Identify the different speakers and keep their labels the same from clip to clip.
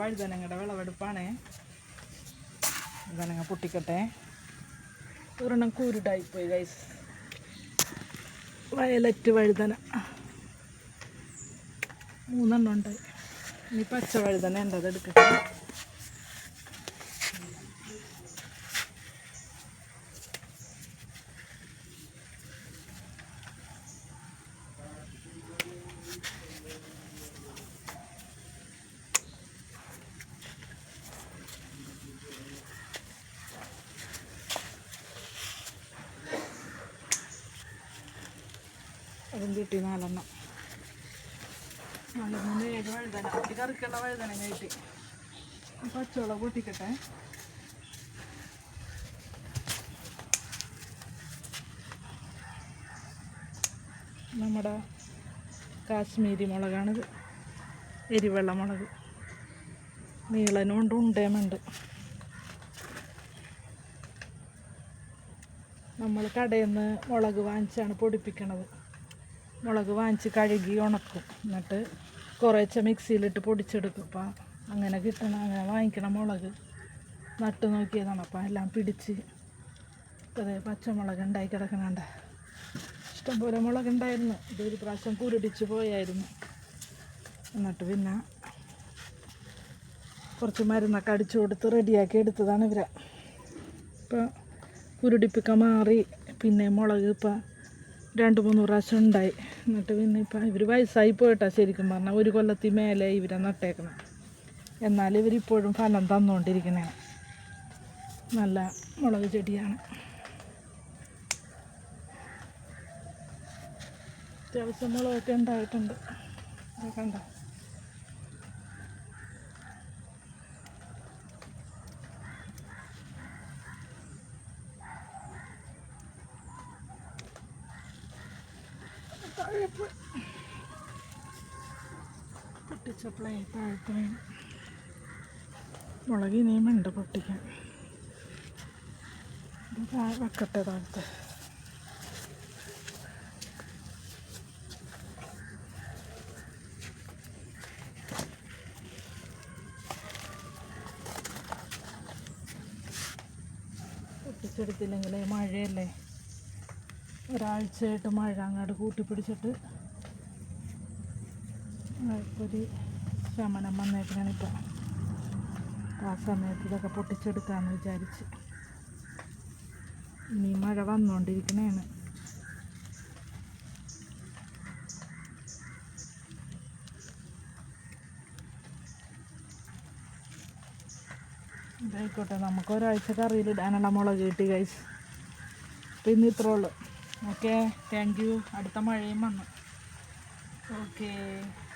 Speaker 1: വഴുതനങ്ങയുടെ വിളവെടുപ്പാണ്. വഴുതനങ്ങ പൊട്ടിക്കട്ടെ. ഒരെണ്ണം കൂരിട്ടായിപ്പോയി guys. Violet വഴുതന 3 എണ്ണം ഉണ്ട്. ഇനി പച്ച വഴുതന ഉണ്ട്, അതെടുക്കട്ടെ. അതും കിട്ടി 4 എണ്ണം. 7 വഴുതന ഈ കറിക്കുള്ള വഴുതന കിട്ടി. പച്ചവെള്ളം പൊട്ടിക്കട്ടെ. നമ്മുടെ കാശ്മീരി മുളകാണിത്, എരിവെള്ള മുളക്. നീളനുണ്ട്, ഉണ്ടേമുണ്ട്. നമ്മൾ കടയിൽ നിന്ന് മുളക് വാങ്ങിച്ചാണ് പൊടിപ്പിക്കണത്. മുളക് വാങ്ങിച്ച് കഴുകി ഉണക്കും, എന്നിട്ട് കുറേശ്ശെ മിക്സിയിലിട്ട് പൊടിച്ചെടുക്കും. അപ്പം അങ്ങനെ അങ്ങനെ വാങ്ങിക്കണ മുളക് നട്ട് നോക്കിയതാണ്. അപ്പം എല്ലാം പിടിച്ച് അതേ പച്ചമുളക് ഉണ്ടായി കിടക്കണണ്ട. ഇഷ്ടംപോലെ മുളകുണ്ടായിരുന്നു. ഇതൊരു പ്രാവശ്യം കുരുടിച്ച് പോയായിരുന്നു. എന്നിട്ട് പിന്നെ കുറച്ച് മരുന്നൊക്കെ അടിച്ചു കൊടുത്ത് റെഡിയാക്കി എടുത്തതാണ് ഇവരെ. ഇപ്പം കുരുടിപ്പൊക്കെ മാറി. പിന്നെ മുളക് ഇപ്പം 2-3 പ്രാവശ്യം ഉണ്ടായി. എന്നിട്ട് പിന്നെ ഇപ്പം ഇവർ വയസ്സായി പോയിട്ടാ ശരിക്കും പറഞ്ഞാൽ. 1 കൊല്ലത്തിൽ മേലെ ഇവരെ നട്ടേക്കണം. എന്നാലും ഇവരിപ്പോഴും ഫലം തന്നുകൊണ്ടിരിക്കണേ. നല്ല മുളക് ചെടിയാണ്. അത്യാവശ്യം മുളകൊക്കെ ഉണ്ടായിട്ടുണ്ട്. കണ്ട പൊട്ടിച്ചപ്പോഴേ താഴത്ത് വീണ്. മുളക് ഇനിയും ഉണ്ട് പൊട്ടിക്കാൻ. വെക്കട്ടെ താഴത്ത്. പൊട്ടിച്ചെടുത്തില്ലെങ്കിൽ മഴയല്ലേ, ഒരാഴ്ചയായിട്ട് മഴ അങ്ങോട്ട് കൂട്ടിപ്പിടിച്ചിട്ട് ഒരു ശമനം വന്നേക്കണിപ്പം. ആ സമയത്ത് ഇതൊക്കെ പൊട്ടിച്ചെടുക്കാമെന്ന് വിചാരിച്ച്. ഇനി മഴ വന്നുകൊണ്ടിരിക്കണേണ്. ഇതായിക്കോട്ടെ, നമുക്ക് ഒരാഴ്ച കറിയിലിടാനുള്ള മുളക് കിട്ടി ഗൈസ്. അപ്പം ഇന്ന് ഇത്രേ ഉള്ളൂ. Okay, thank you. അടുത്ത മഴയും വന്നു. Okay,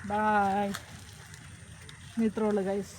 Speaker 1: bye. ഇത്രേ ഉള്ളൂ ഗൈസ്.